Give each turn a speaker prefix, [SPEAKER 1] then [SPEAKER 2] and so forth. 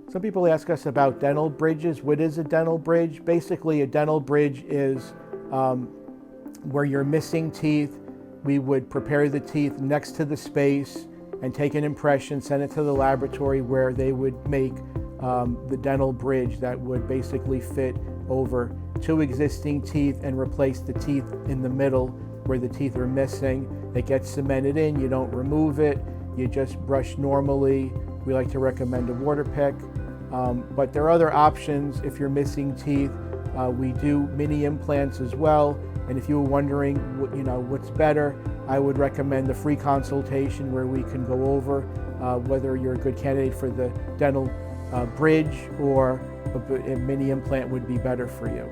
[SPEAKER 1] Some people ask us about dental bridges. What is a dental bridge? Basically, a dental bridge is where you're missing teeth. We would prepare the teeth next to the space and take an impression, send it to the laboratory where they would make the dental bridge that would basically fit over 2 existing teeth and replace the teeth in the middle where the teeth are missing. It gets cemented in, you don't remove it, you just brush normally. We like to recommend a waterpik, but there are other options if you're missing teeth. We do mini implants as well, and if you were wondering what's better, I would recommend the free consultation where we can go over whether you're a good candidate for the dental bridge or a mini implant would be better for you.